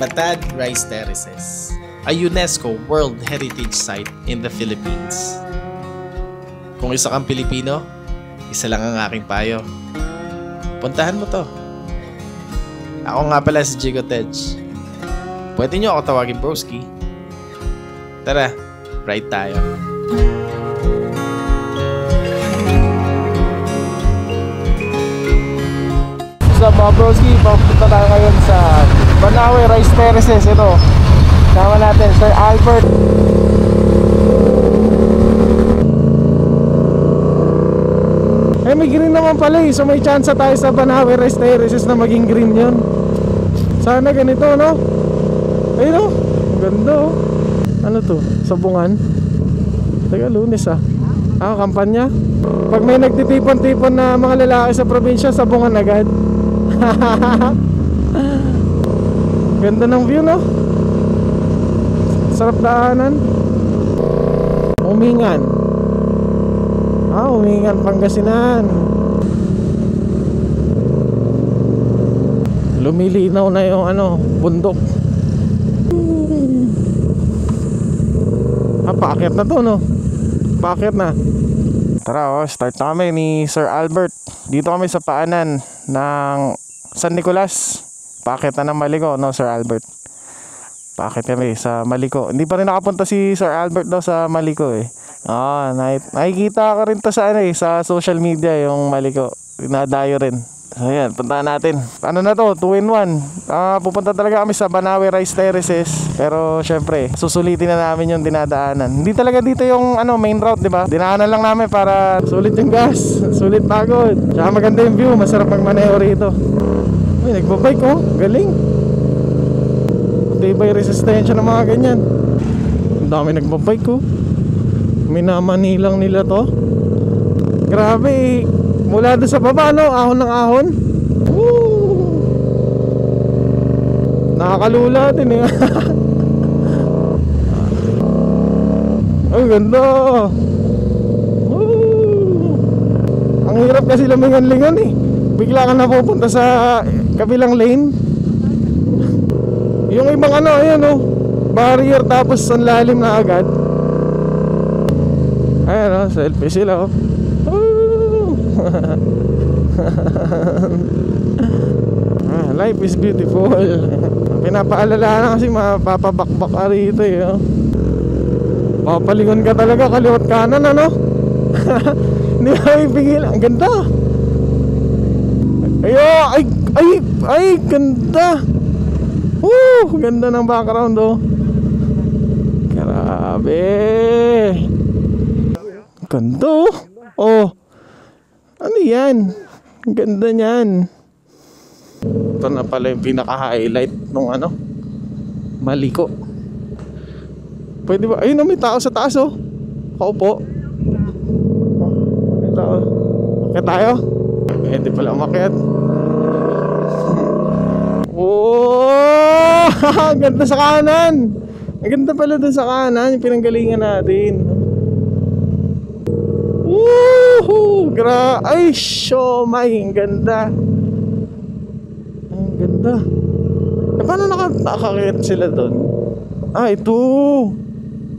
Batad Rice Terraces, a UNESCO World Heritage Site in the Philippines. Kung isa kang Pilipino, isa lang ang aking payo. Puntahan mo to. Ako nga pala si Jigo Tej. Pwede nyo ako tawagin broski. Tara, ride tayo. What's up mga broski? Papunta tayo ngayon sa Banawe Rice Terraces. Ito, sama natin Sir Albert. Eh may green naman pala eh. So may chance tayo sa Banawe Rice Terraces na maging green yun. Sana ganito, no? Ayun, no? Ganda, oh. Ano to? Sabungan? Teka, Lunes ah. Kampanya. Pag may nagtitipon-tipon na mga lalaki sa probinsya, sabungan agad. Ganda ng view, no? Sarap daanan. Umingan. Umingan, Pangasinan. Lumilinaw na yung bundok. Paakyat na to, no? Paakyat na. Tara, start na kami ni Sir Albert. Dito kami sa paanan ng San Nicolas. Paakyat na ng Maliko, no, Sir Albert? Paakyat kami sa Maliko. Hindi pa rin nakapunta si Sir Albert daw sa Maliko eh. Nakikita ko rin to sa sa social media yung Maliko. Dinadayo rin. So yan, puntahan natin. Ano na to? 2-in-1. Pupunta talaga kami sa Banawe Rice Terraces. Pero syempre, susulitin na namin yung dinadaanan. Hindi talaga dito yung main route, di ba? Dinaanan lang namin para sulit yung gas, sulit pagod. Tsaka maganda yung view, masarap magmaneho rito. Ay, nagbabike oh, galing. Matibay resistensya ng mga ganyan. Ang dami nagbabike oh. Minamanilang nila to. Grabe, mula doon sa baba, no? Ahon ng ahon. Woo! Nakakalula din eh. Ang ganda. Woo! Ang hirap kasi lumingan-lingan eh. Bigla ka napupunta sa kabilang lane. Yung ibang ayan oh, barrier tapos ang lalim na agad. Ayan oh, selfie sila oh. Life is beautiful. Pinapaalala na kasi mapapabakbak ka rito eh oh. Papalingon ka talaga kaliwat kanan Hindi ka ipigil. Ang ganda. Ay, ganda. Ganda ng background oh. Grabe. Ganda oh. Ano yan? Ang ganda niyan. Ito na pala yung pinaka-highlight nung Maliko. Pwede ba? Ayun may tao sa taas oh. Kaupo. May tao. Akit tayo? Hindi pala umakyat. Oh! Ang ganda sa kanan. Ang ganda pala dun sa kanan. Yung pinanggalingan natin. Woohoo! Ay, siomay. Ang ganda. Ang ganda. Paano nakakakit sila doon? Ito.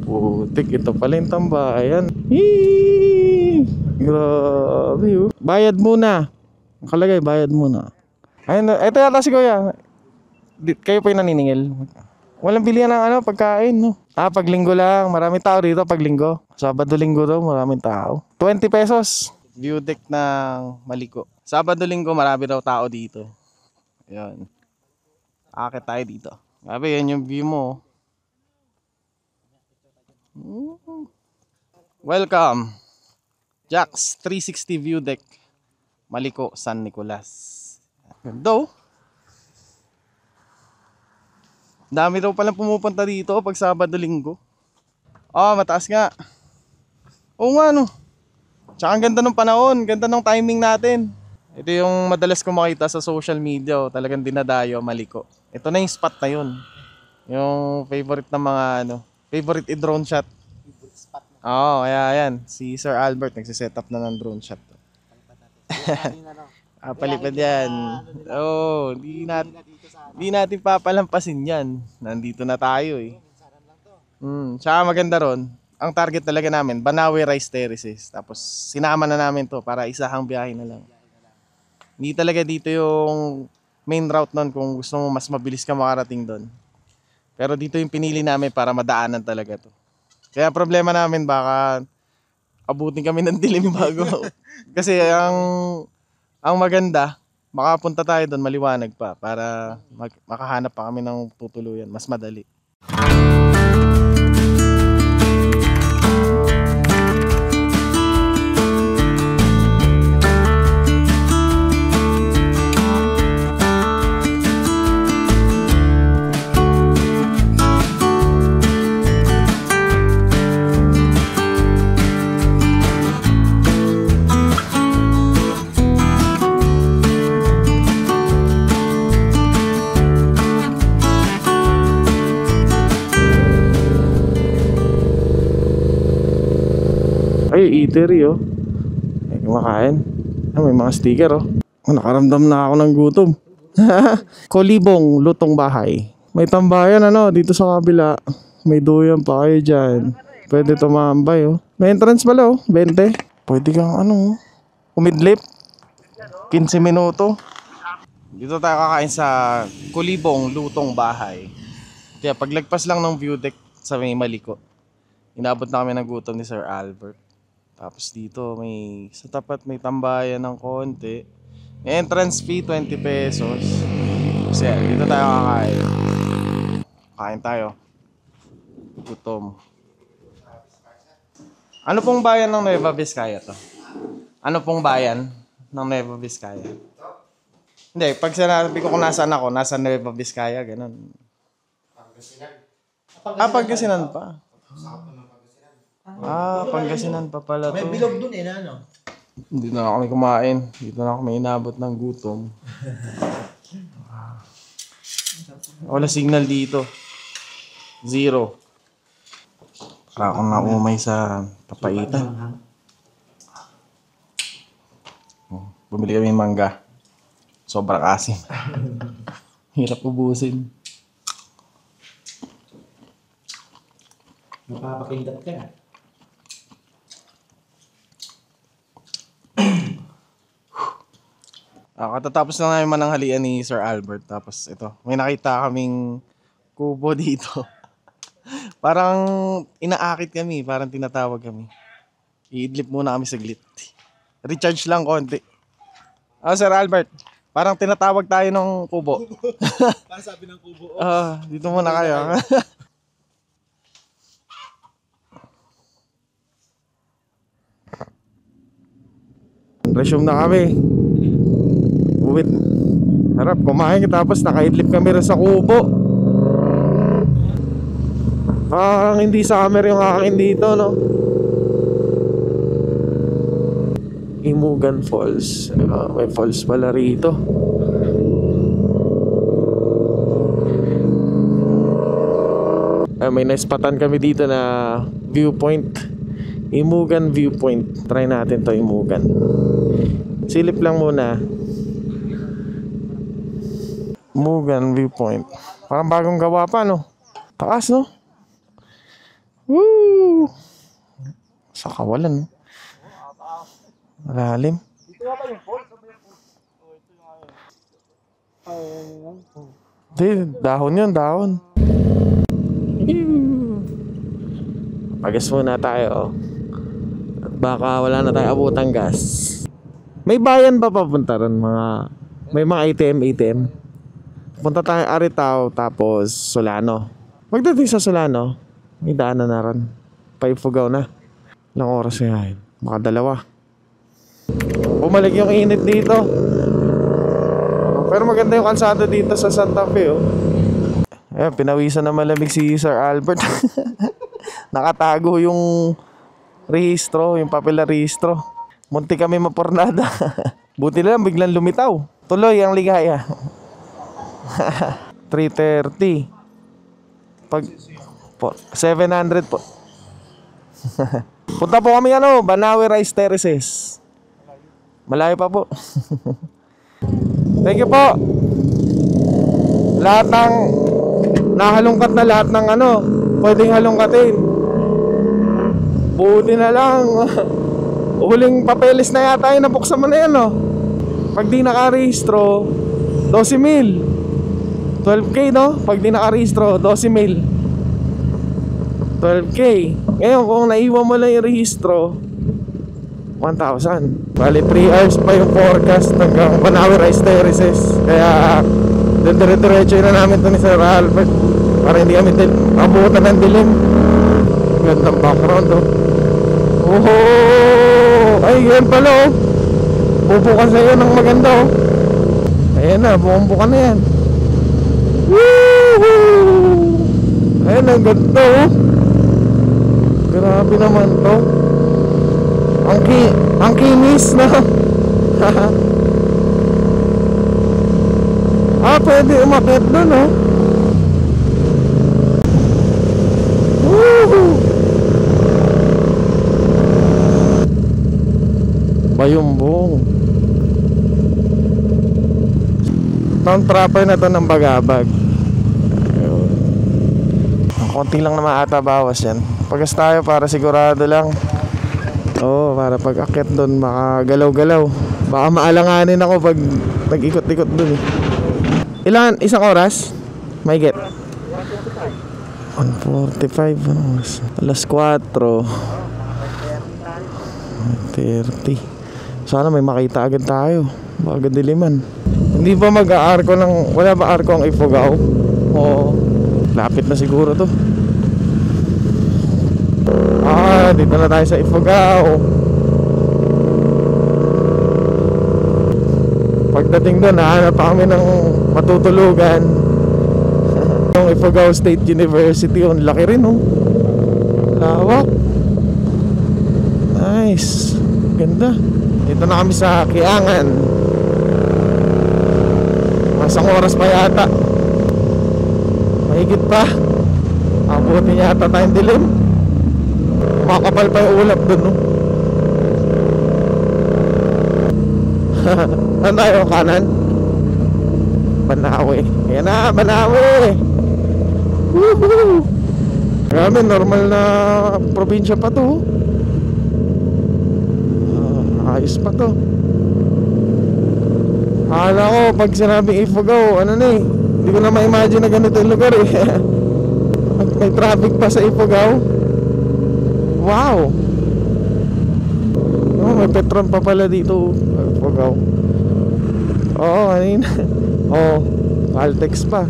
Putik. Ito pala yung tambayan. Hii! Grabe oh. Bayad muna. Nakalagay, bayad muna. Ayun, ito yata si Kuya. Kayo po yung naniningil. Walang bilihan ng pagkain, no? Pag linggo lang. Maraming tao dito pag linggo. Sabado linggo daw, maraming tao. 20 pesos. View deck ng Maliko. Sabado linggo, marami daw tao dito. Ayan. Akit tayo dito. Grabe, yan yung view mo. Welcome. Jack's 360 view deck. Maliko, San Nicolas. Ganda oh. Dami daw palang pumupunta dito pag Sabado linggo. Mataas nga. Oo nga no. Tsaka ang ganda ng panahon, ganda ng timing natin. Ito yung madalas ko makita sa social media oh. Talagang dinadayo, Maliko. Ito na yung spot na yun. Yung favorite ng mga favorite i-drone shot. Kaya yan. Si Sir Albert nagsiset up na ng drone shot. Palipad yan. Oo, di natin papalampasin yan. Nandito na tayo eh. Tsaka maganda ron, ang target talaga namin, Banawe Rice Terraces. Tapos sinama na namin to para isahang biyahe na lang. Hindi talaga dito yung main route nun kung gusto mo mas mabilis ka makarating doon. Pero dito yung pinili namin para madaanan talaga to. Kaya problema namin baka abutin kami ng dilim bago. Kasi ang maganda, makapunta tayo doon maliwanag pa para makahanap pa kami ng tutuluyan. Mas madali. Ay, eatery oh. May kumakain. May mga sticker oh. Nakaramdam na ako ng gutom. Kolibong, lutong bahay. May tambayan ano, dito sa kabila. May duyan pa kayo dyan. Pwede tumambay oh. May entrance pala oh, 20. Pwede kang ano, umidlip. 15 minuto. Dito tayo kakain sa Kolibong, lutong bahay. Kaya paglagpas lang ng view deck sa may Maliko, inabot na kami ng gutom ni Sir Albert. Tapos dito sa tapat may tambayan ng konti. May entrance fee 20 pesos. Kasi dito tayo kakain. Kain tayo. Gutom. Ano pong bayan ng Nueva Vizcaya to? Ano pong bayan ng Nueva Vizcaya? Hindi, pag sinabi ko kung nasaan ako, nasa Nueva Vizcaya, ganun. Pangasinan pa. Pangasinan pa pala to. May bilog dun eh, na ano? Hindi na kami kumain. Dito na kami inabot ng gutom. Wala signal dito. Zero. Para akong naumay sa papaitan. Bumili kami ng mangga. Sobrang asim. Hirap ubusin. Mapapakindat ka na. Katatapos lang namin mananghalian ni Sir Albert. Tapos ito, may nakita kaming kubo dito. Parang inaakit kami, parang tinatawag kami. Iidlip muna kami saglit. Recharge lang konti. Sir Albert, parang tinatawag tayo ng kubo. Parang sabi ng kubo. Dito muna kayo. Resume na kami. Uwit. Harap, kumain tapos nakaidlip kami rin sa kubo. Parang hindi summer yung akin dito, no? Imugan Falls. May falls pala rito. May naispatan kami dito na viewpoint. Imugan Viewpoint. Try natin to, Imugan. Silip lang muna. Imugan Viewpoint. Parang bagong gawa pa, no? Taas, no? Woo! Sa kawalan, no? Malalim. Hindi, dahon yun, dahon. Pagas muna tayo. At baka wala na tayong abutang gas. May bayan ba papunta ron? May mga ATM. Punta tayo Aritao tapos Solano. Magdating sa Solano, may daanan na ron. Paifugaw na. Ilang oras ngayon? Baka 2. Bumalik yung init dito. Pero maganda yung kalsada dito sa Santa Fe, oh. Ayan, pinawisan na malamig si Sir Albert. Nakatago yung rehistro, yung papel na rehistro. Munti kami mapornada. Buti lang, biglang lumitaw. Tuloy ang ligaya. 330. Pag 700 po. Punta po kami Banawe Rice Terraces. Malayo pa po. Thank you po. Lahat ng nahalungkat na lahat ng ano, pwedeng halungkatin. Buti na lang. Huling papeles na yata yung nabuksan mo na yan, no? Pag di nakarehistro, 12,000. 12K, no? Pag di nakarehistro, 12,000. 12K. Ngayon kung naiwan mo lang yung rehistro, 1,000. Bali 3 hours pa yung forecast hanggang Banawe Rice Terraces. Kaya dire-diretso na namin to ni Sir Albert para hindi kami abutan ng dilim. Gandang background, oh. Oh, ay yan pala, oh. Bubukan sa'yo ng maganda, oh. Ayan na, bumbukan na yan. Woohoo! Ayan, ang ganda, oh. Grabe naman to. Ang kinis na. Pwede umakit doon, oh. Woohoo! Bayumbong. Town proper na to ng Bagabag. Konti lang naman ata bawas yan. Pagas tayo para sigurado lang. Oo, para pag akit doon makagalaw-galaw. Baka maalanganin ako pag nag-ikot-ikot doon, eh. Ilan? Isang oras? May get 1:45. Ano? Alas 4:30. Sana may makita agad tayo. Baka diliman. Hindi ba mag-aarko ng... Wala ba arko ang Ifugao? Oo. Lapit na siguro to. Dito na tayo sa Ifugao. Pagdating doon, hahanap pa kami ng matutulugan. Yung Ifugao State University, ang laki rin, oh. Lawak. Nice. Ganda. Dito na kami sa Kiangan. Masang oras pa yata. Mahigit pa. Abutin yata tayong dilim. Makakapal pa yung ulap dun, no? Ano tayo, kanan? Banawe. Ayan na, Banawe. Woohoo! Grabe, normal na probinsya pa to. Ayos pa to. Akala ko pag sinabing Ifugao, ano na, eh, hindi ko na ma-imagine na ganito yung lugar, eh. May traffic pa sa Ifugao. Wow. Oh, may Petron pa pala dito, Ifugao. Oo, kanina. Oo, Caltex pa.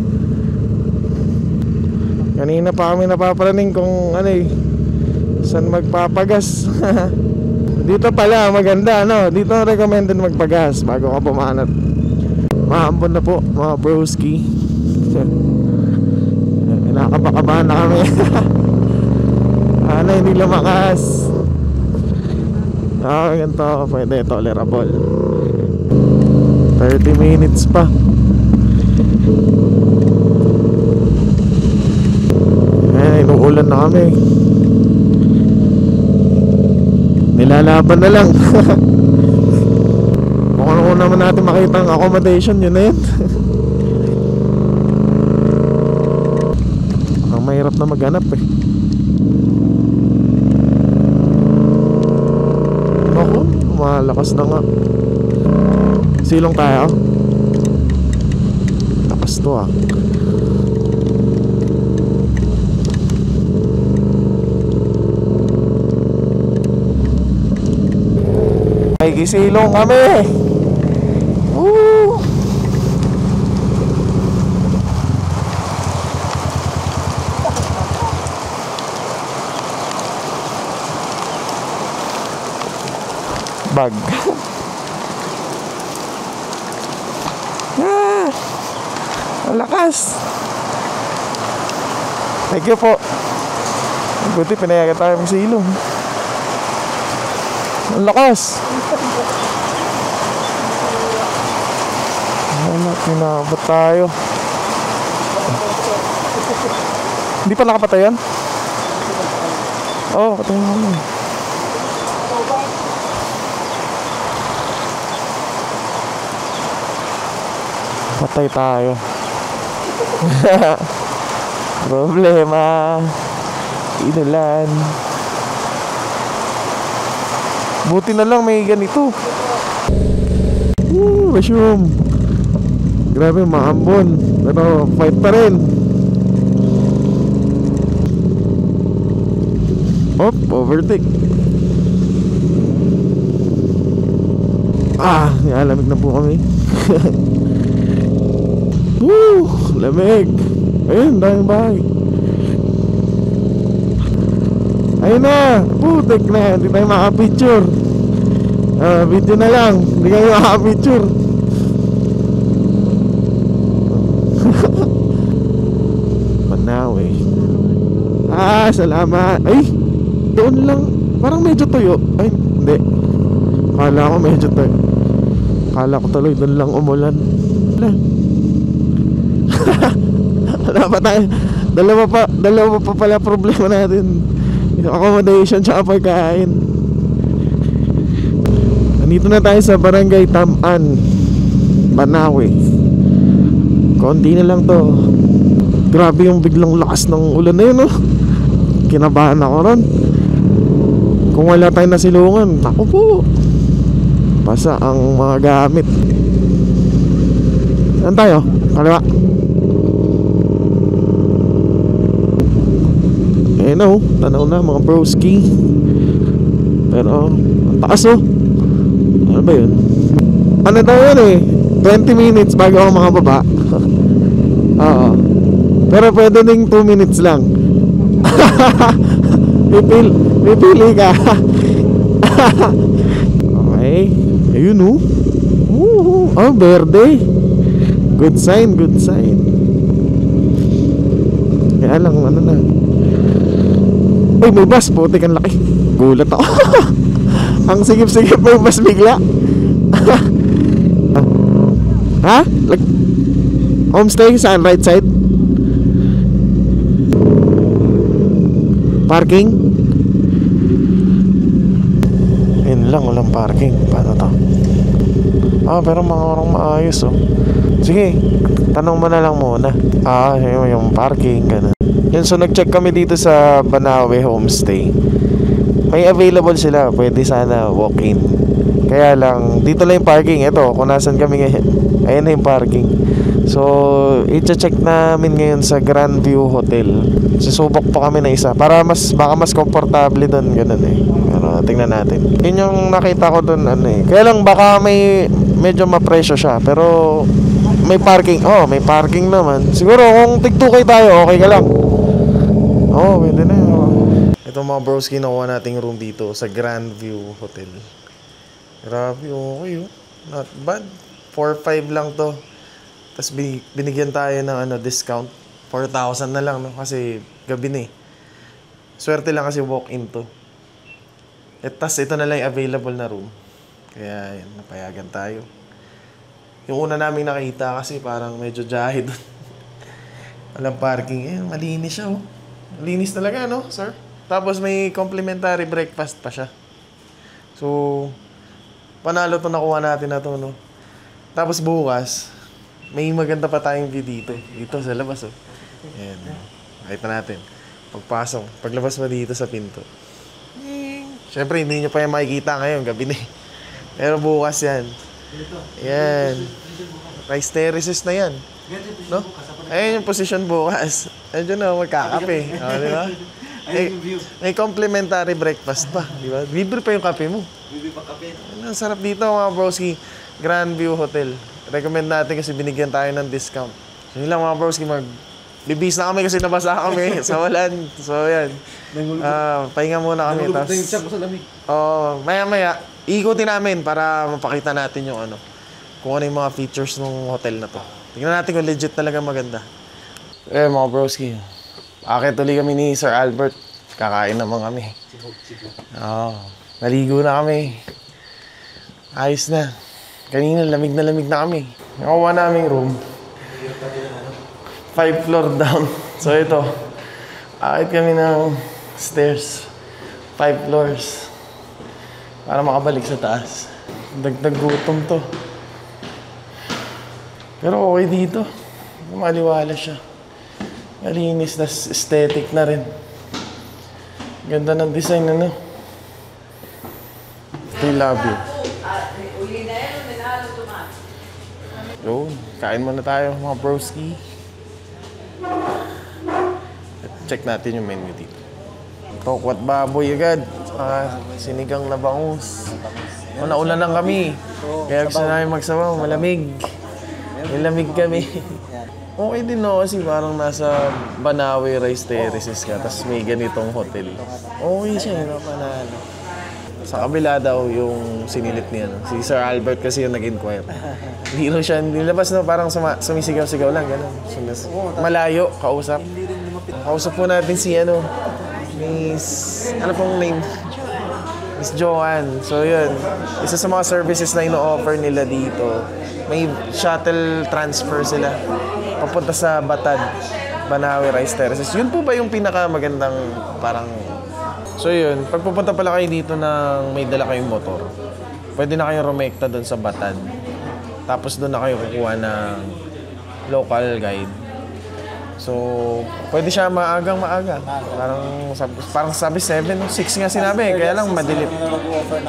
Kanina pa kami napaparaning kung ano, eh, saan magpapagas. Dito pala maganda, no? Dito recommended magpagas bago ka pumanat. Maambon na po mga broski. Nakakabakabahan na kami. Ano, hindi lumakas. Ganito, pwede, tolerable. 30 minutes pa. Inuulan na kami. Nilalaban na lang. Kung ano naman natin makita ang accommodation, yun na yun. Ang mahirap na maghanap, eh. Ako, malakas na nga. Silong tayo. Lakas to, ah. May kisilong kami. Woo! Bag. Ang lakas. Thank you po. Buti pinayagan tayo ng silong. Ang lakas. Wala, pinabot tayo. Hindi pa nakapatay yan? Oo, patay mo. Patay tayo. Problema. Inulan. Buti na lang may ganito. Mushroom. Grabe, maambon. Pero fight pa rin. Hop, overtake. Nilalamig na po kami. Woo, lamig. Ayun, daming bahay. Ayun na, putik na. Hindi tayo makapicture. Video na lang. Hindi kayo makapicture. Manawe. Salamat. Ay, doon lang. Parang medyo tuyo. Ay, hindi. Kala ko medyo tuyo. Kala ko tuloy doon lang umulan. Wala pa tayo. Dalawa pa pala problema natin. Accommodation tsaka pagkain. Nandito na tayo sa Barangay Taman, Banawe. Konti na lang to. Grabe yung biglang lakas ng ulan na yun, no? Kinabahan ako ron. Kung wala tayong nasilungan, ako po, basa ang mga gamit. Saan tayo? Kaliwa. No, tanaw na mga broski. Pero ang taas, oh. Ano ba yun? Ano daw yun eh, 20 minutes bago ako makababa. Oo. Pero pwede ding 2 minutes lang. Pipili ka. Okay. Ayun, oh. Oh, verde. Good sign, good sign. Kaya lang, ano na. Uy, may bus, putik ang laki. Gulat ako. Ang sigip-sigip, may bus bigla. Ha? Like, homestay saan? Right side? Parking? Yun lang, walang parking. Paano to? Pero mga orang maayos, oh. Sige, tanong mo na lang muna. Yung parking, ganun. Yun, so nag-check kami dito sa Banawe Homestay. May available sila, pwede sana walk-in. Kaya lang, dito lang yung parking. Ito, kung nasan kami ngayon, ayun na yung parking. So, i-check namin ngayon sa Grandview Hotel. Susubok pa kami na isa para baka mas komportable doon, ganun eh. Pero tingnan natin. Yun yung nakita ko doon, ano eh. Kaya lang baka medyo mapresyo siya, pero may parking. May parking naman. Siguro kung tig-2K tayo, okay ka lang. Pwede na yun. Ito mga broski, nakuha nating room dito sa Grandview Hotel. Grabe, okay, oh. Not bad. 4-5 lang to. Tapos binigyan tayo ng discount. 4,000 na lang, no? Kasi gabi na eh. Swerte lang kasi walk-in to. Tapos ito na lang yung available na room. Kaya yan, napayagan tayo. Yung una naming nakita kasi parang medyo jahe doon. Walang parking. Malinis siya, oh. Malinis talaga, no, sir? Tapos may complimentary breakfast pa siya. So, panalo to nakuha natin na to, no? Tapos bukas, may maganda pa tayong view dito. Dito sa labas, oh. Ayan. Makita natin. Pagpasok, paglabas mo dito sa pinto. Siyempre, hindi nyo pa yung makikita ngayon, gabi na eh. Pero bukas yan. Ayan. Rice terraces na yan. No? Ayun yung position bukas. Ayun na, magkakape. Di ba? May complimentary breakfast pa. Di ba? Libre pa yung kape mo. Bibi pa kape. Ang sarap dito mga broski. Grandview Hotel. Recommend natin kasi binigyan tayo ng discount. So yun lang mga broski, bibis na kami kasi nabasa kami sa walan. So yan. Pahinga muna kami. Maya-maya, ikutin namin para mapakita natin yung kung ano yung mga features ng hotel na to. Tingnan natin kung legit talaga maganda. Mga broski, akit tuloy kami ni Sir Albert. Kakain naman kami. Naligo na kami. Ayos na. Kanina lamig na kami. Nakuha naming room. 5 floor down. So ito, akit kami ng stairs. 5 floors. Para makabalik sa taas. Dagdag gutom to. Pero okay dito. Maliwala siya. Malinis, tas aesthetic na rin. Ganda ng design, ano? I love you. Yun, kain muna tayo mga broski. Check natin yung menu dito. Tokwat baboy agad. Sinigang na bangus. Naulan lang kami. Kaya gusto namin magsabaw, malamig. May lamig kami. Okay din no, kasi parang nasa Banawe Rice Terraces ka, tapos may ganitong hotel. Okay siya, panalo. Sa kabila daw yung sinilip niya, no? Si Sir Albert kasi yung nag-inquire. Hindi rin siya nilabas na parang sumisigaw-sigaw lang, gano'n. Malayo, kausap. Kausap po natin si Miss, ano pong name? Miss Joanne. So yun, isa sa mga services na ino-offer nila dito. May shuttle transfer sila papunta sa Batad, Banawe Rice Terraces. Yun po ba yung pinakamagandang parang... So yun, pag pupunta pala kayo dito ng may dala kayong motor, pwede na kayo rumekta doon sa Batad. Tapos doon na kayo kukuha ng local guide. So, pwede siya maagang maaga. Parang sabi 7, 6 nga sinabi. Kaya lang madilim.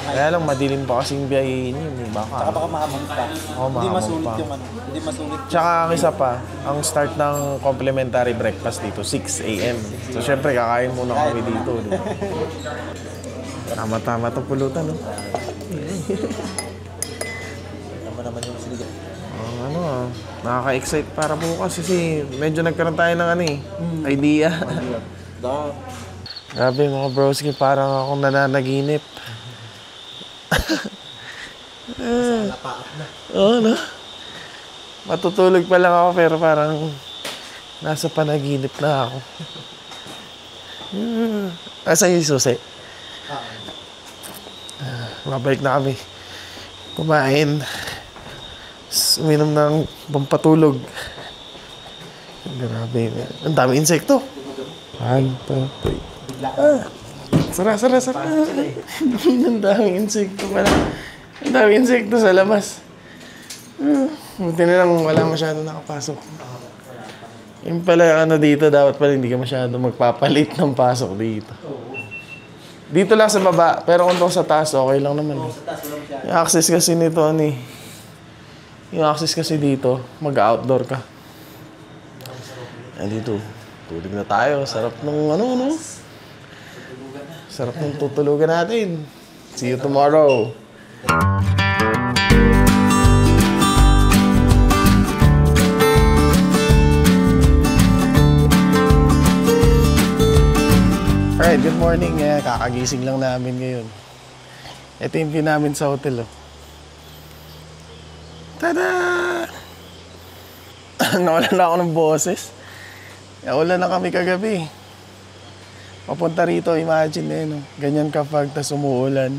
Kaya lang madilim pa kasing biyahe niyo. Tsaka baka mahamon pa. Hindi masulit yung ano. Hindi masulit. Tsaka ang isa pa, ang start ng complimentary breakfast dito, 6 a.m. So, syempre, kakain muna kami dito. Tama-tama itong pulutan, no? Naman yung sinigang. Nakaka-excite para bukas kasi medyo nagkaroon tayo ng idea. Grabe mga broski, parang akong nananaginip. Napaap na. Oo, no? Matutulog pa lang ako pero parang nasa panaginip na ako. Asan yung susi? Mabalik na kami. Kumain. Uminom ng pampatulog. Grabe. Ang dami insekto. 1, 2, 3. Sara. Ang dami insekto pala. Ang dami insekto sa labas. Buti na lang wala masyado nakapasok. Yung pala dito, dapat pala hindi ka masyado magpapalit ng pasok dito. Dito lang sa baba, pero kung sa taas, okay lang naman. Yung access kasi nito, yung access kasi dito, mag-outdoor ka. Dito, tulog na tayo. Sarap ng sarap ng tutulugan natin. See you tomorrow. Alright, good morning. Kakagising lang namin ngayon. Ito yung view namin sa hotel. Tada! Nawalan na ako ng boses. Naulan na kami kagabi. Papunta rito, imagine ganyan kapag tas umuulan.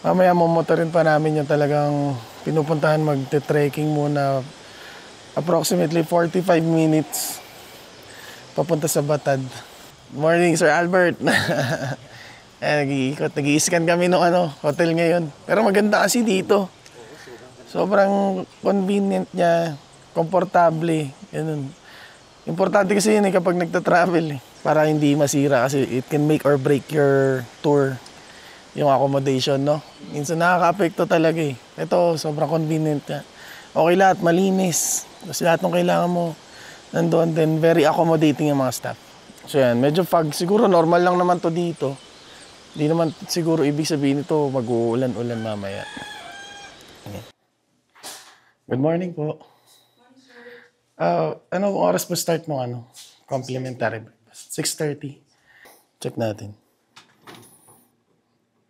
Mamaya mamotorin pa namin yung talagang pinupuntahan magte-trekking muna. Approximately 45 minutes papunta sa Batad. Morning, Sir Albert. Nag-iikot, nag-i-scan kami ng hotel ngayon. Pero maganda kasi dito. Sobrang convenient niya, komportable. Ganun. Importante kasi yun kapag nagta-travel para hindi masira kasi it can make or break your tour, yung accommodation, no? Minsan nakaka-apekto talaga Ito, sobrang convenient niya. Okay lahat, malinis. Tapos lahat ng kailangan mo nandoon din, very accommodating yung mga staff. So yan, medyo fog. Siguro normal lang naman to dito. Hindi naman siguro ibig sabihin ito mag-uulan-ulan mamaya. Okay. Good morning po. Anong oras po start mo complimentary breakfast? 6:30. Check natin.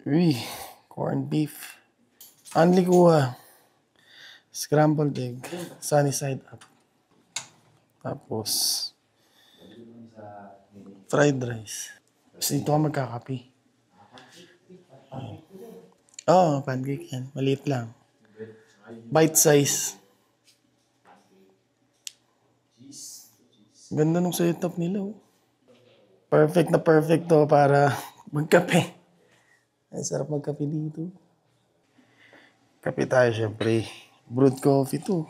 Uy, corned beef. Only kuha. Scrambled egg. Sunny side up. Tapos, fried rice. Tapos dito ka magkakape. Pancake yan. Maliit lang. Bite size. Ganda nung setup nila. Perfect na perfect to para magkape. Ay, sarap magkape dito. Kape tayo syempre. Brewed coffee to.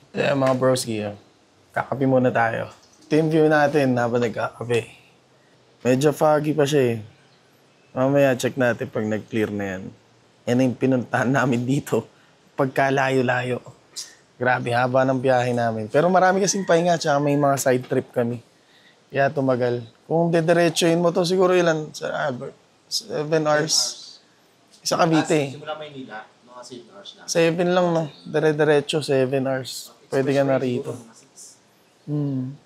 Yeah, mga broski, kakape muna tayo. Team view natin habang nagkakape. Medyo foggy pa siya eh. Mamaya check natin pag nag-clear na yan. Yan yung pinuntahan namin dito. Pagkalayo-layo. Grabe, haba ng biyahe namin. Pero marami kasing pahinga, tsaka may mga side trip kami. Kaya tumagal. Kung dediretsuhin mo to, siguro ilan, Sir Albert? 7 hours. Sa Cavite. Simula Maynila, mga 7 hours na. 7 lang, no? Dire-diretso, 7 hours. Pwede ka na rito.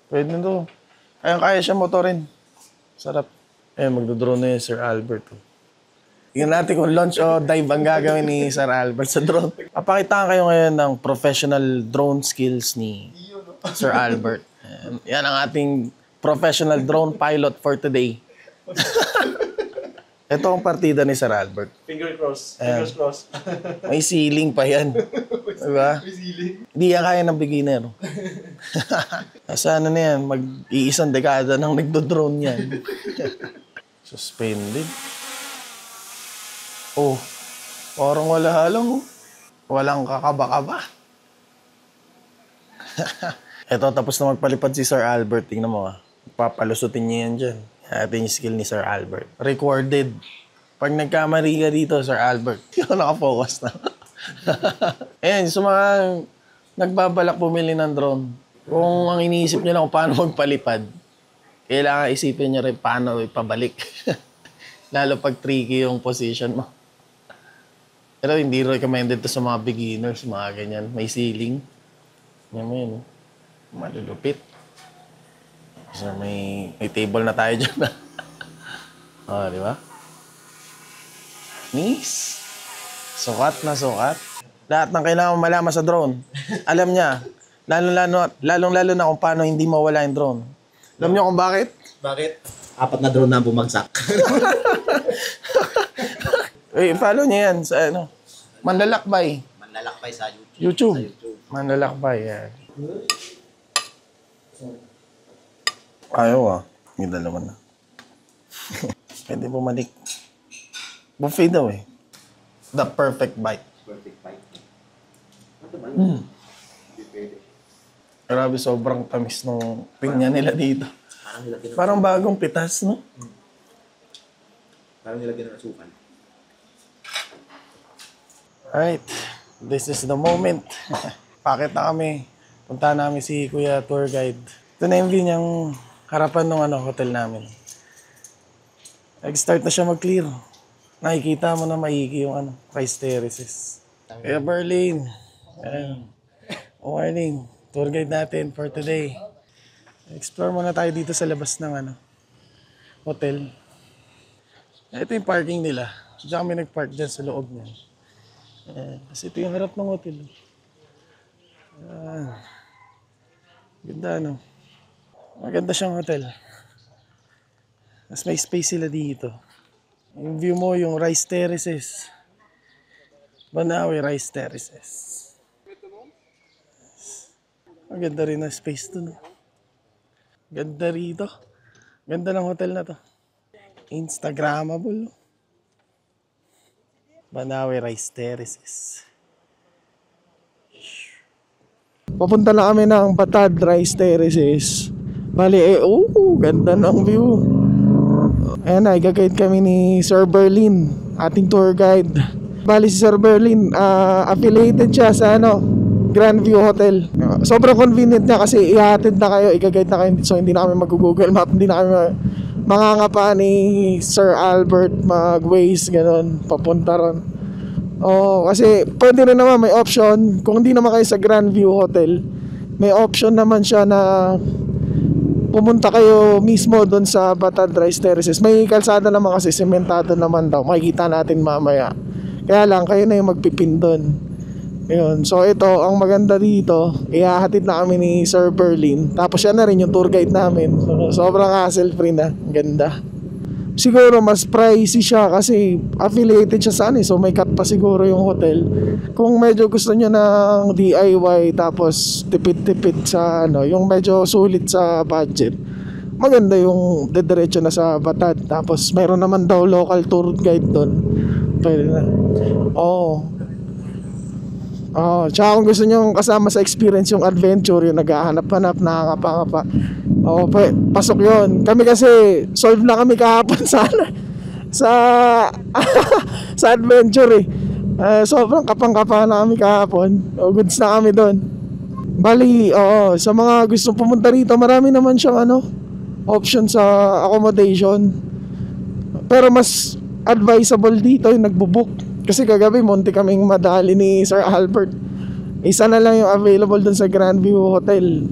Pwede na to. Kaya siya motorin. Sarap. Magdodrone na yun, Sir Albert. Tingnan natin kung launch o dive ang gagawin ni Sir Albert sa drone. Papakitaan kayo ngayon ng professional drone skills ni Sir Albert. Yan ang ating professional drone pilot for today. Ito ang partida ni Sir Albert. Finger cross. Fingers cross. May ceiling pa yan. Diba? May ceiling. Hindi yan kaya ng beginner. Sa ano na yan, mag-iisang dekada nang nagdo-drone yan. Suspended. Oh, parang wala lang. Walang kakaba-kaba. Eto, tapos na magpalipad si Sir Albert. Tingnan mo papalusutin niya yan dyan. Ito yung skill ni Sir Albert. Recorded. Pag nagkamali ka dito, Sir Albert, yun, nakafocus na. Ayan, sa mga nagbabalak bumili ng drone, kung ang iniisip niyo lang kung paano magpalipad, kailangan isipin niyo rin paano ipabalik. Lalo pag tricky yung position mo. Pero hindi recommended to sa mga beginners, mga ganyan. May ceiling. Yan mo yun. Malulupit. So may table na tayo dyan. Di ba? Nice. Sukat na sukat. Lahat ng kailangan malaman sa drone. Alam niya. Lalong-lalo na kung paano hindi mawala yung drone. Alam niyo kung bakit? Bakit? 4 na drone na bumagsak. Follow niya yan sa ano. Manlalakbay. Manlalakbay sa YouTube. YouTube. Manlalakbay, yan. Ayaw may dalawa na. Pwede bumalik. Buffet daw eh. The perfect bite. Perfect bite. Grabe, sobrang tamis ng pinya nila dito. Parang bagong pitas, no? Parang nilagyan ng asukal. Alright. This is the moment. Pakit na kami. Punta namin si Kuya Tour Guide. Ito na yung view niyang harapan ng hotel namin. Nag-start na siya mag-clear. Nakikita mo na maigi yung rice terraces. Kuya Berlin. Morning. Tour guide natin for today. Explore muna tayo dito sa labas ng hotel. Ito yung parking nila. Diyan kami nag-park dyan sa loob niya. Kasi ito yung harap ng hotel. Ganda, no? Maganda siyang hotel. Mas may space sila dito. Yung view mo, yung rice terraces. Banawe Rice Terraces. Maganda rin na space dun. Ganda rito. Ganda ng hotel na to. Instagrammable. Banawe Rice Terraces. Papunta na kami ng Batad Rice Terraces. Bali, ganda ng view. Ayan na, i-guide kami ni Sir Berlin, ating tour guide. Bali si Sir Berlin, affiliated siya sa Grandview Hotel. Sobrang convenient niya kasi ihatid na kayo, i-guide na kayo. So hindi na kami mag-Google Map, hindi na kami mangangapa ni Sir Albert mag-Waze, gano'n, papunta ron. Kasi pwede rin naman, may option. Kung hindi naman kayo sa Grandview Hotel, may option naman siya na pumunta kayo mismo doon sa Batad Rice Terraces. May kalsada naman kasi, sementado naman daw. Makikita natin mamaya. Kaya lang, kayo na yung magpipin doon. Ayun. So ito, ang maganda dito, ihahatid na kami ni Sir Berlin. Tapos siya na rin yung tour guide namin. So, sobrang hassle-free na. Ganda. Siguro mas pricey siya kasi affiliated siya sa so may cut pa siguro yung hotel. Kung medyo gusto nyo ng DIY tapos tipid-tipid sa yung medyo sulit sa budget, maganda yung dediretso na sa Batad. Tapos meron naman daw local tour guide doon. Pwede na. Oh, tsaka kung gusto nyo kasama sa experience yung adventure, yung naghahanap-hanap, nakakapangapa, oh, pasok yon. Kami kasi solve na kami kahapon sana sa sa adventure eh. Sobrang kapang-kapa na kami kahapon. Oh, goods na kami doon. Bali, oo, sa mga gustong pumunta rito, marami naman siyang option sa accommodation. Pero mas advisable dito yung nagbo-book. Kasi kagabi munti kaming madali ni Sir Albert. Isa na lang yung available dun sa Grandview Hotel.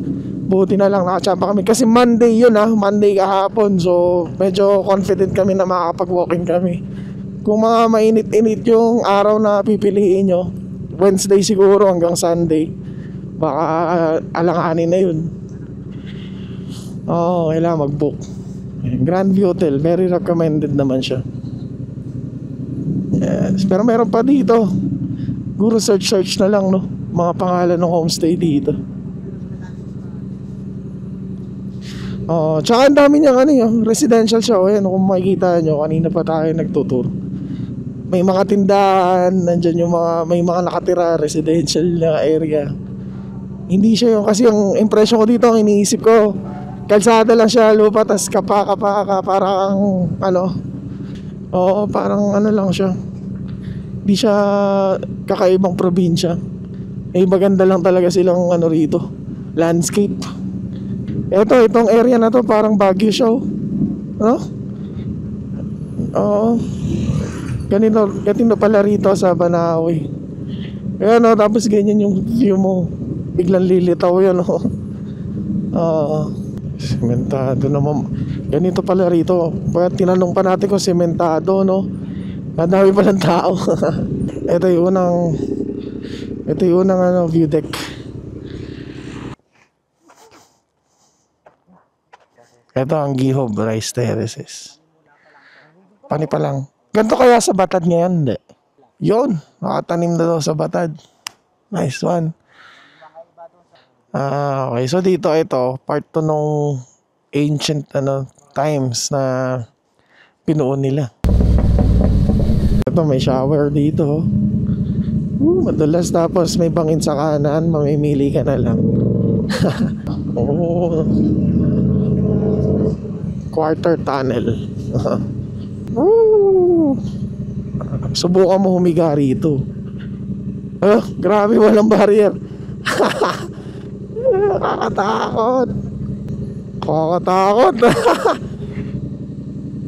Buti na lang nakachamba kami. Kasi Monday yun Monday kahapon. So medyo confident kami na makakapag-walking kami. Kung mga mainit-init yung araw na pipiliin nyo, Wednesday siguro hanggang Sunday, baka alanganin na yun. Oo, kailangan mag-book. Grandview Hotel, very recommended naman siya. Yes, pero meron pa dito. Guro search na lang mga pangalan ng homestay dito. Tsaka ang dami niyang residential siya. Ayan, kung makikita nyo, kanina pa tayo nagtutur. May mga tindahan, nandyan yung may mga nakatira, residential na area. Hindi siya kasi yung impression ko dito, ang iniisip ko, kalsada lang siya, lupa, tas kapa, parang parang lang siya. Di siya kakaibang probinsya. Maganda lang talaga silang rito, landscape. Itong area na to parang Baguio siya. Ganito pala rito sa Banawe. Tapos ganyan yung view mo. Biglang lilitaw yan. Sementado naman. Ganito pala rito. Kaya tinanong pa natin kung sementado, Madami palang tao. Ito yung unang view deck. Ito ang Gihob Rice Terraces. Pani pa lang. Ganito kaya sa Batad ngayon? Hindi. Yun, nakatanim na daw sa Batad. Nice one. Okay, so dito ito, part to nung ancient times na pinuon nila. Ito may shower dito. Madulas, tapos may bangin sa kanan, mamimili ka na lang. Quarter tunnel. Subukan mo humiga rito. Grabe, walang barrier. Kakatakot.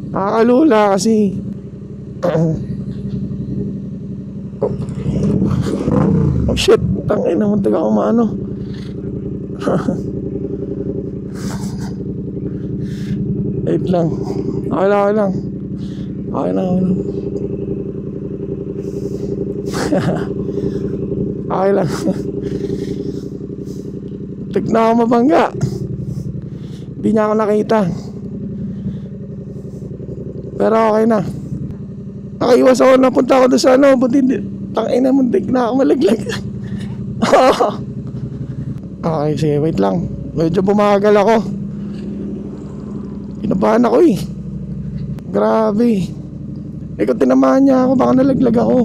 Nakakalula kasi. Oh shit, tangina, muntik ako maano. Wait lang. Okay lang. Okay lang. Tignan ako mabangga. Hindi niya ako nakita. Pero okay na. Nakaiwas ako, napunta ako doon sa buti, tangina, muntik na ako malaglag. Okay, sige, wait lang. Medyo bumagal ako. Kinabahan ako Grabe. Kung tinamaan niya ako, baka nalaglag ako.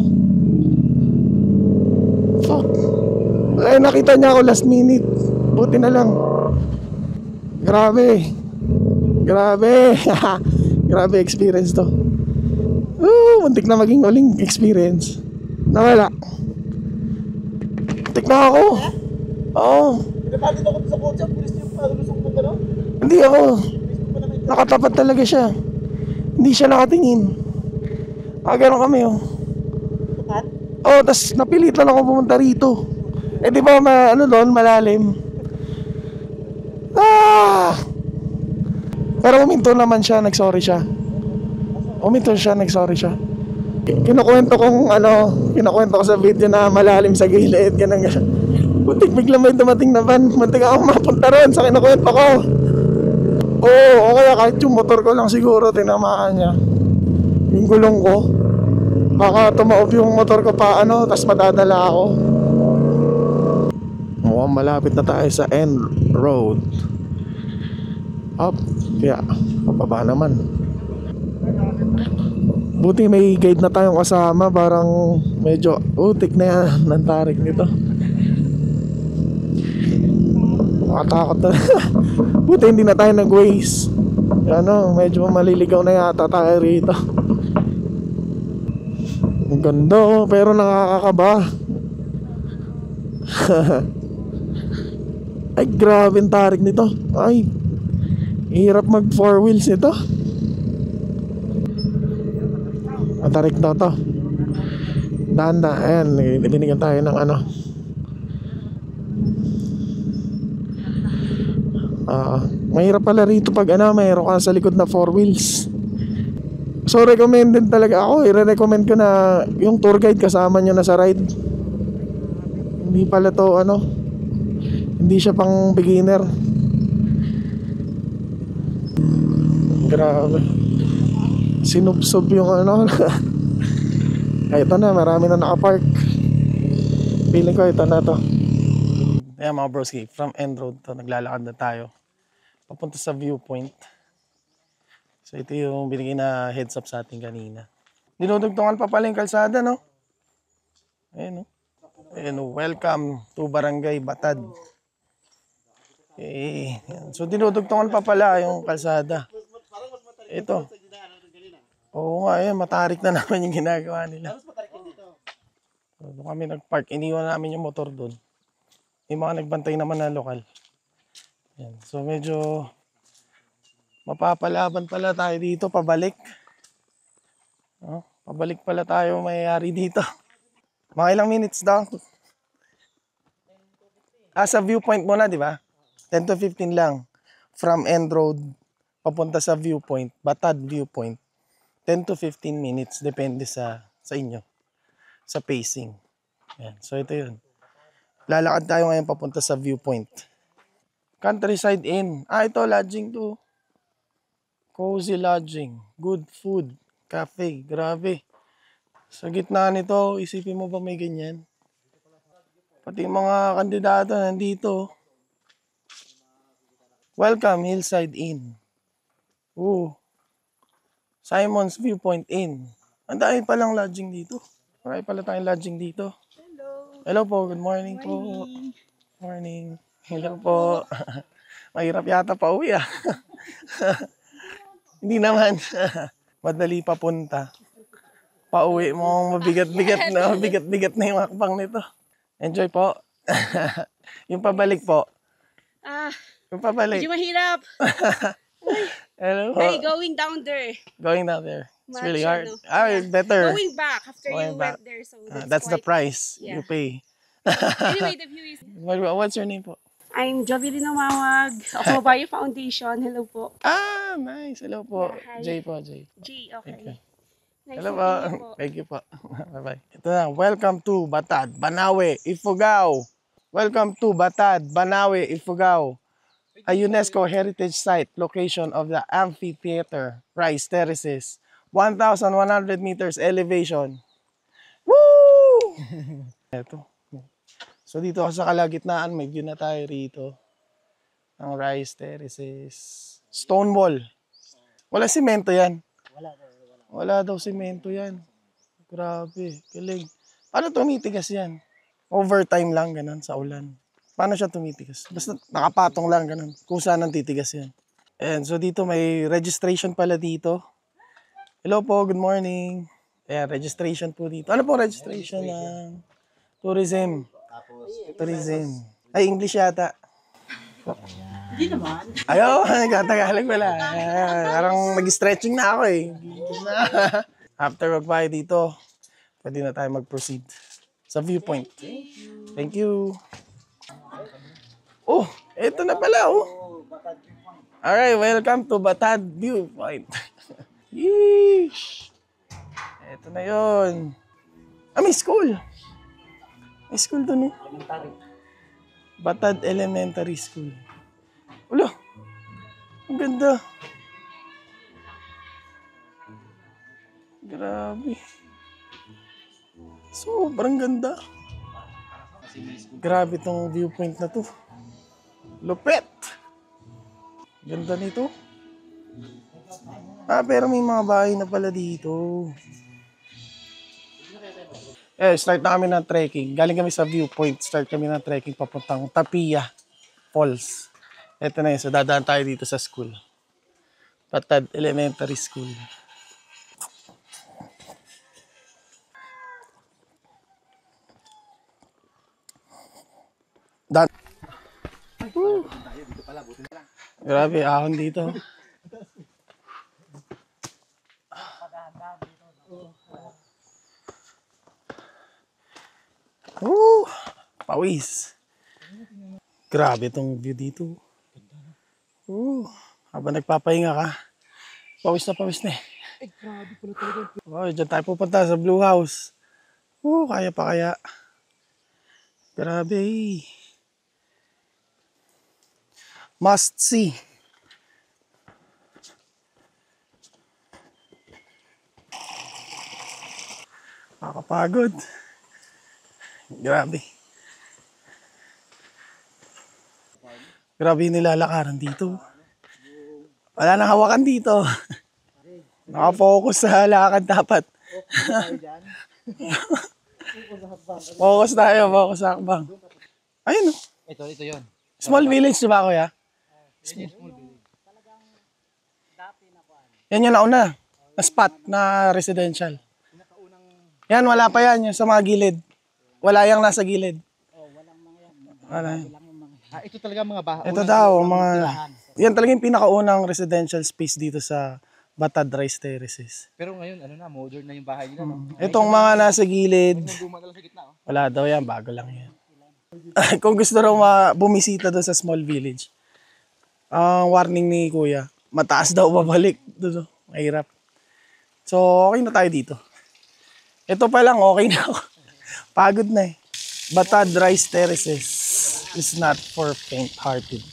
Fuck. Nakita niya ako last minute. Buti na lang. Grabe. Grabe experience to. Muntik na maging uling experience. Nawala. Muntik na ako. Oo. Pinapagod ako sa kotse, pulis yung palusong mo gano'n? Hindi ako. Nakatapat talaga siya. Hindi siya nakatingin. Gano'n kami Tukat? tas napilitan ako pumunta rito. Di ba doon, malalim. Pero uminto naman siya, nagsorry siya. Nagsorry siya. Kinukwento ko sa video na malalim sa gilid, ganun. Muntik biglang may dumating na van, muntik ako mapunta ron sa kinukwento ko. O kaya kahit yung motor ko lang siguro tinamaan niya. Yung gulong ko, baka tumaob yung motor ko pa tas madadala ako. Mukhang malapit na tayo sa end road. Up, kaya pababa naman. Buti may guide na tayong kasama. Parang medyo utik na yan ng tarik nito. Makatakot na. Buti hindi na tayo nag-waste. Ano, medyo maliligaw na yata tayo rito. Ang ganda oh, pero nakakakaba. Ay, grabe ang tarik nito. Ay, hirap mag 4 wheels ito. Ang tarik na to. Danda, ayan, binigyan tayo ng ano. Mahirap pala rito pag ano, mayroon ka sa likod na 4 wheels. So recommended talaga ako, i-recommend ko na yung tour guide kasama nyo na sa ride. Hindi pala to ano, hindi siya pang beginner. Grabe, sinubsob yung ano. Ay, ito na, marami na nakapark. Feeling ko ito na to. Ayan mga broski, from end road to, naglalakad na tayo papunta sa viewpoint. So ito yung binigay na heads up sa atin kanina. Dinudugtungan pa pala yung kalsada, no? Ayan, no? Ayan, welcome to Barangay Batad. Okay. So dinudugtungan pa pala yung kalsada. Ito. Oo nga, ayan, matarik na naman yung ginagawa nila. So, doon kami nagpark, iniwan namin yung motor doon. Yung mga nagbantay naman na lokal. Ayan. So medyo mapapalaban pala tayo dito, pabalik. Oh, pabalik pala tayo mayayari dito. Mga ilang minutes daw. Sa viewpoint muna, di ba? 10 to 15 lang. From end road, papunta sa viewpoint, Batad viewpoint. 10 to 15 minutes, depende sa inyo. Sa pacing. Ayan. So ito yun. Lalakad tayo ngayon papunta sa viewpoint. Countryside Inn. Ito, lodging to. Cozy lodging, good food, cafe, grabe. Sa gitna nito, isipin mo ba may ganyan? Pati mga kandidato nandito. Welcome, Hillside Inn. Simon's Viewpoint Inn. Ang dami palang lodging dito. Marami pala tayong lodging dito. Hello. Hello po, good morning po. Morning. Hello po. Mahirap yata pa uwi ah. Hindi naman. Madali papunta. Pauwi mo, mabigat-bigat na yung hakbang nito. Enjoy po. Yung pabalik po. Yung pabalik. Medyo mahirap. Hello po. Hey, going down there. Going down there. It's really hard. Much, Better. Going back after Going you back. went there. So That's the price you pay. Anyway, the view is... What's your name po? I'm Jovelyn Umawag. Ako Bayo Foundation. Hello po. Nice. Hello po. Yeah, hi. Jay po, Jay. G, okay. Okay. Nice Hello meeting po. you po. Thank you po. Bye-bye. Ito na. Welcome to Batad, Banawe, Ifugao. Welcome to Batad, Banawe, Ifugao. A UNESCO Heritage Site, location of the amphitheater, rice terraces, 1,100 meters elevation. Woo! Ito. So dito ako sa kalagitnaan, may view na tayo rito. Ang rice terraces. Stone wall. Wala simento yan. Wala daw simento yan. Grabe, galing. Paano tumitigas yan? Overtime lang, ganun, sa ulan. Paano siya tumitigas? Basta nakapatong lang, ganun. Kung saan ang titigas yan. And so dito may registration pala dito. Hello po, good morning. Ayan, registration po dito. Ano po registration ng tourism? Tourism. Ay, English yata. Hindi naman. Ayaw, nagkatagalog pala. Parang nag-stretching na ako eh. After magbayad dito, pwede na tayo mag-proceed sa viewpoint. Thank you. Oh, eto na pala oh. Alright, welcome to Batad Viewpoint. Yeesh. Eto na yun. May school. May school dun eh. Batad Elementary School. Ulo, ang ganda. Grabe. Sobrang ganda. Grabe tong viewpoint na to. Lupet. Ganda nito. Pero may mga bahay na pala dito. Start na kami ng trekking. Galing kami sa viewpoint. Start kami ng trekking papuntang Tapia Falls. Ito na yun. So, dadaan tayo dito sa school. Patad Elementary School. Grabe, ahon dito. Pawis. Grabe tong view dito. Habang nagpapahinga ka, pawis na eh. Grabe pala talaga. Diyan tayo pupunta sa Blue House. Kaya pa kaya. Grabe. Must see. Nakakapagod. Grabe. Grabe yung nilalakaran dito. Wala nang hawakan dito. Nakafocus sa lakad dapat. Focus sa hakbang. Ayun o. Ito yun. Small village diba kuya? Yan yung nauna. Na spot na residential. Yan, wala pa yan. Yung sa mga gilid. Wala yung nasa gilid. Wala yan. Ito talaga mga bahay. Ito daw, mga... Yan talaga yung pinakaunang residential space dito sa Batad Rice Terraces. Pero ngayon, modern na yung bahay nila. No? Itong mga nasa gilid, Luma na lang sa gitna. wala daw yan, bago lang yan. Kung gusto raw bumisita doon sa small village, ang warning ni kuya, mataas daw babalik. Doon, mahirap. So, okay na tayo dito. Ito pa lang, okay na ako. Pagod na eh. Batad Rice Terraces is not for faint-hearted.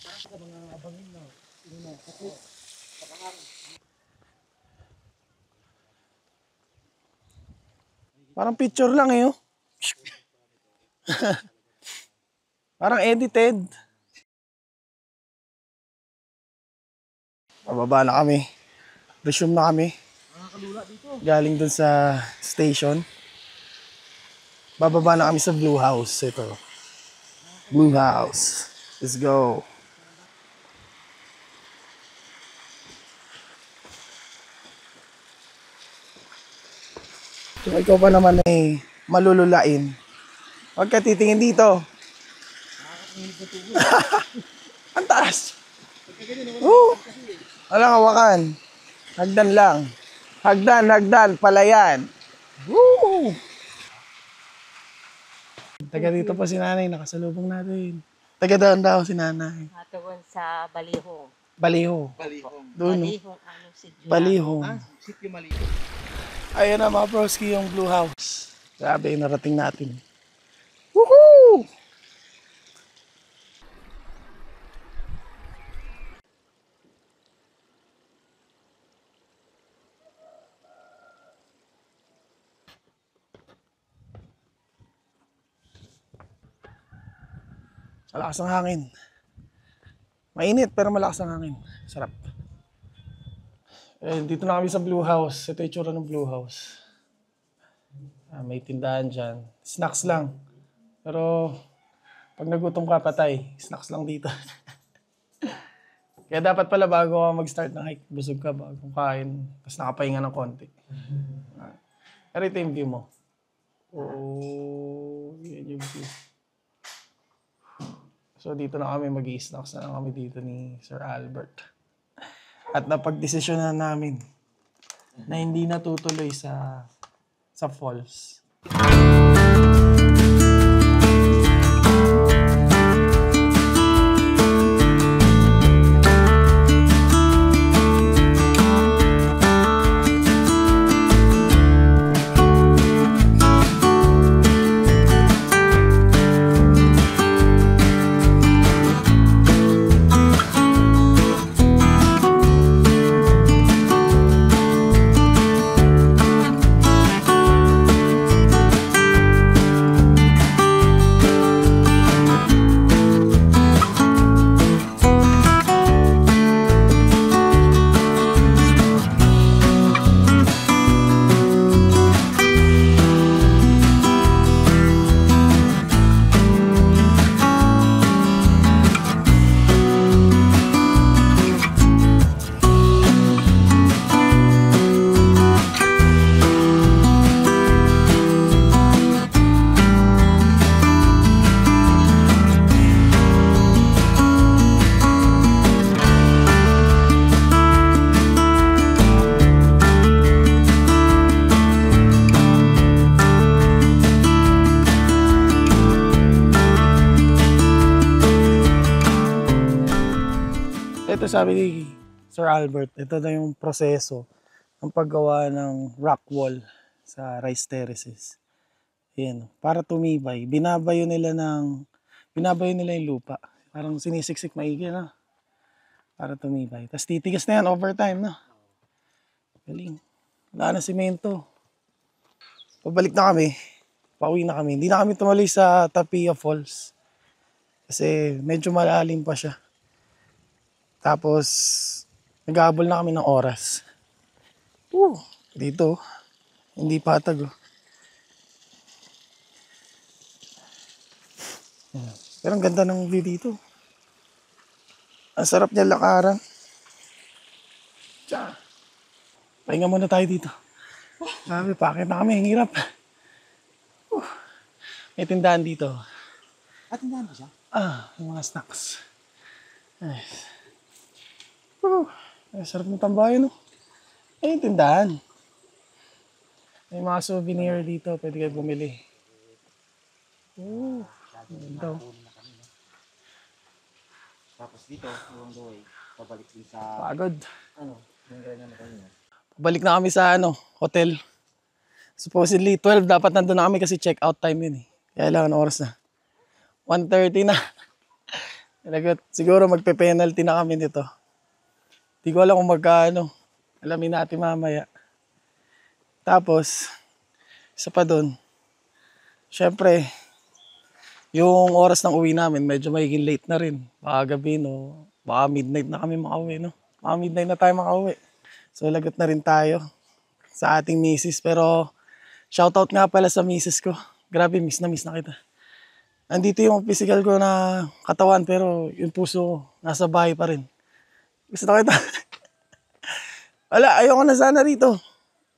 Parang picture lang eh. Parang edited. Pababa na kami. Resume na kami. Galing dun sa station. Bababa na kami sa Blue House. Ito. Blue House. Let's go. So, ikaw pa naman eh, malululain. Huwag ka titingin dito. Ang taas. Walang hawakan. Hagdan lang. Hagdan, palayan. Woo! Taga dito pa si nanay, nakasalubong natin. Taga doon daw si nanay. Natugon sa Baliho. Baliho. Doon. Baliho, ano si Gina. Baliho. Sitio Maliho. Ayan na mga broski yung Blue House. Grabe yung narating natin. Woohoo! Malakas ang hangin. Mainit pero malakas ang hangin. Sarap. Dito na kami sa Blue House. Ito yung itsura ng Blue House. May tindahan dyan. Snacks lang. Pero pag nagutom ka, patay. Snacks lang dito. Kaya dapat pala bago ka mag-start ng hike, busog ka bago kain. Tapos nakapahinga ng konti. Pero ito yung view mo. Yan yung view. So dito na kami mag-i-snacks na kami dito ni Sir Albert. At napagdesisyonan namin na hindi natutuloy sa falls. Ito sabi ni Sir Albert, ito na yung proseso ng paggawa ng rock wall sa rice terraces. Ayan, para tumibay, binabayo nila yung lupa. Parang sinisiksik maigi na para tumibay. Tapos titigas na yan over time na. Galing. Wala na simento. Pabalik na kami. Pauwi na kami. Hindi na kami tumaloy sa Tapia Falls. Kasi medyo malalim pa siya. Tapos, nag-aabol na kami ng oras. Dito, hindi patag. Pero ang ganda ng view dito. Ang sarap niya lakaran. Tiyan. Pahinga muna tayo dito. Sabi, pakit na kami, ang hirap. May tindahan dito. Tindahan ba siya? Yung mga snacks. Ay. Ay, sarap ng tambayan, no? Ay, yung tindahan. May mga souvenir dito, pwede kayo bumili. Dito. Tapos dito, along the way, pabalik din sa... Pagod. Yung ganyan na kanina. Pabalik na kami sa hotel. Supposedly, 12 dapat nandun na kami kasi check-out time yun eh. Kaya lang, oras na. 1:30 na. Siguro magpe-penalty na kami nito. Di ko alam kung magkano. Alamin natin mamaya. Tapos, isa pa dun. Siyempre, yung oras ng uwi namin, medyo magiging late na rin. Baka gabi, no? Baka midnight na kami makauwi, no? Baka midnight na tayo makauwi. So, lagot na rin tayo sa ating misis. Pero, shoutout nga pala sa misis ko. Grabe, miss na kita. Andito yung physical ko na katawan, pero yung puso ko, nasa bahay pa rin. Gusto na kita. Wala, ayoko na sana rito.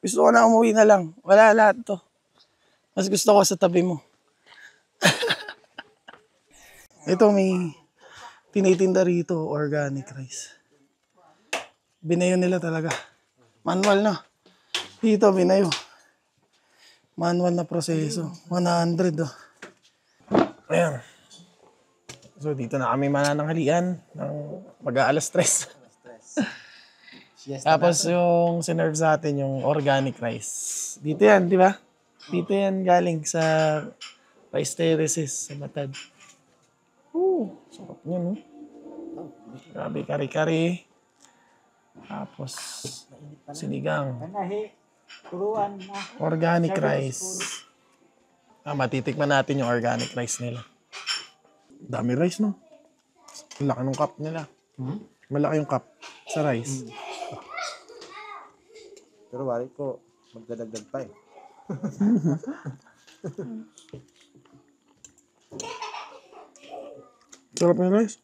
Gusto ko na umuwi na lang. Wala lahat to. Mas gusto ko sa tabi mo. Ito may tinitinda rito, organic rice. Binayo nila talaga. Manual na. Dito, binayo. Manual na proseso. 100 oh. Ayan. So dito na kami manananghalian ng mag-aalas 3. Tapos yung sinerve sa atin yung organic rice. Dito yan, di ba? Dito yan galing sa rice terraces sa Matad. Sarap niya, no? Grabe, kari-kari. Tapos sinigang. Turuan na. Organic rice. Matitikman natin yung organic rice nila. Dami rice, no? Malaki ng cup nila. Malaki yung cup sa rice. Pero wari ko, magdadagdag pa eh. Sarap yung rice.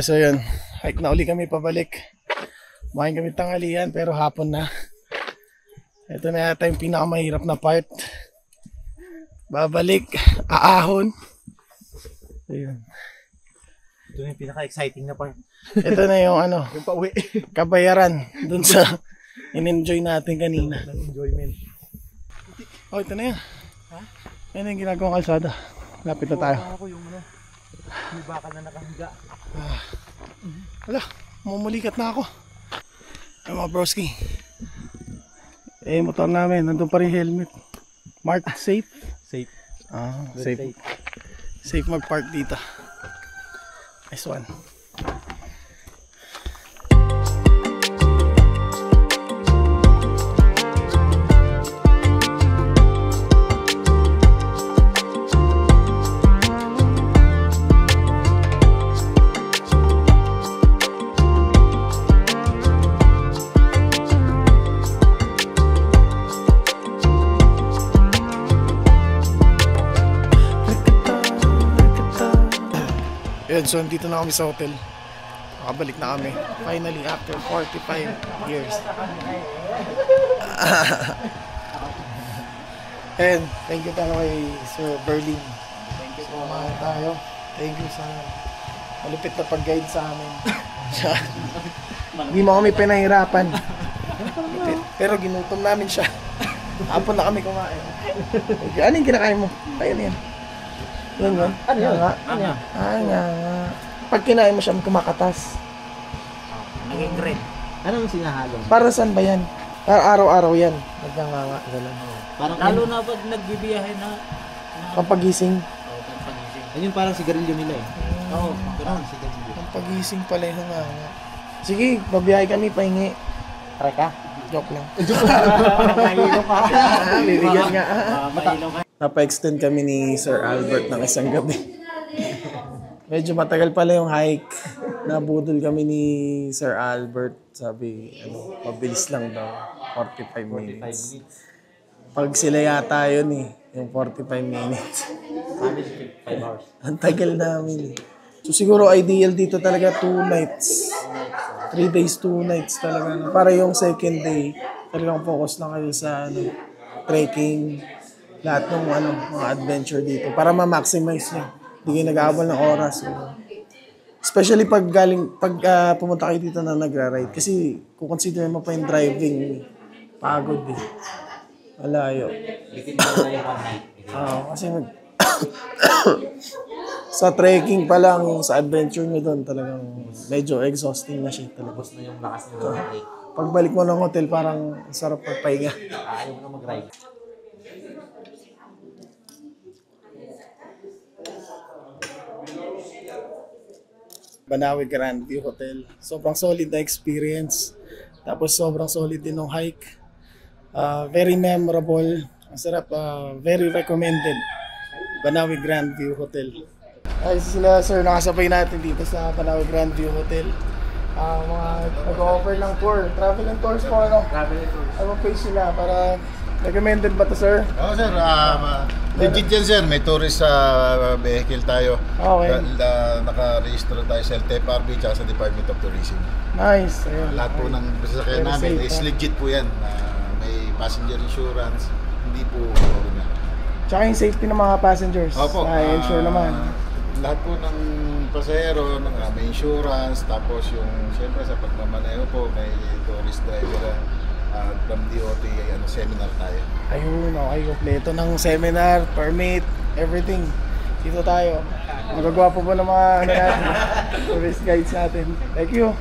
So yun. Hike na uli kami pabalik. Kumain kami tanghalian pero hapon na. Ito na yata yung pinakamahirap na part. Babalik, aahon. Ayun. Ito na yung pinaka-exciting na part. Ito na yung Yung pauwi. kabayaran dun sa in-enjoy natin kanina. Enjoyment. Oh, ito na yan. Yan yung ginagawang kalsada. Lapit na tayo. Ako yung may bakal na nakahiga. Wala, mumulikat na ako. Ay mga broski. Motor namin, nandun pa rin helmet. Mark safe? Safe. Safe. Safe mag-park dito. Nice one. So dito na kami sa hotel. Nakabalik na kami. Finally, after 45 years. And thank you tayo kay Sir Berlin. Thank you so much tayo. Thank you sa malupit na pag-guide sa amin. Hindi mo kami pinahirapan. Pero ginutom namin siya. Hapon na kami kumain. Ano yung kinakain mo? Ayun yan. Yun yun. Ano yun? Anga. Pag kinain mo siya, kumakatas. Naging red. Anong sinahalo? Para saan ba yan? Araw-araw yan. Nagkanganga, gano'n. Parang lalo na pag nagbibiyahe na Pampagising. pampagising. Ayun parang sigarilyo nila eh. Oo, gano'n sigarilyo. Pampagising pala yung hanganga. Sige, babiyahe kami, pahingi. Try ka? Joke lang. Mahilo ka. Bibigyan nga. Mahilo ka. Napa-extend kami ni Sir Albert ng isang gabi. Medyo matagal pala yung hike. Nabudol kami ni Sir Albert. Sabi, mabilis lang daw. 45 minutes. Pag sila yata yun yung 45 minutes. 5 hours. Ang tagal namin So siguro ideal dito talaga 2 nights. 3 days, 2 nights talaga. Para yung second day, talagang focus lang kayo sa trekking, lahat ng mga adventure dito para ma-maximize nyo. Hindi kayo nag-aabol ng oras. Especially pag pumunta kayo dito na nagra-ride. Kasi kung consider mo pa yung driving, pagod Malayo. Bitin mo na yung one night. Kasi sa trekking pa lang, sa adventure nyo doon, talagang medyo exhausting na siya talaga. Tapos na yung lakas ng break. Pagbalik mo ng hotel, parang sarap pagpahinga. Ayaw mo na mag-ride. Banawe Grand View Hotel. Sobrang solid na experience. Tapos sobrang solid din ng hike. Very memorable. Ang sarap. Very recommended. Banawe Grand View Hotel. Ay sila sir, nakasabay natin dito sa Banawe Grand View Hotel. Mga nag-offer ng tour. Travel and tours po Travel and tours. Ano page sila para recommended ba to sir? Oo sir, legit yan sir, may tourist vehicle tayo. Okay. Naka-register tayo sa LTFRB at sa Department of Tourism. Nice. Ayun. Lahat po ng sasakyan Very namin safe, is legit po yan. May passenger insurance, hindi po na. Tsaka yung safety ng mga passengers. Opo. Ensure naman. Lahat po ng pasahero, may insurance, tapos yung siyempre sa pagmamaneho po, may tourist driver from DOT, seminar tayo. Ayun, okay. Kompleto ng seminar, permit, everything. Dito tayo. Magagawa po ng mga tourist guides natin. Thank you.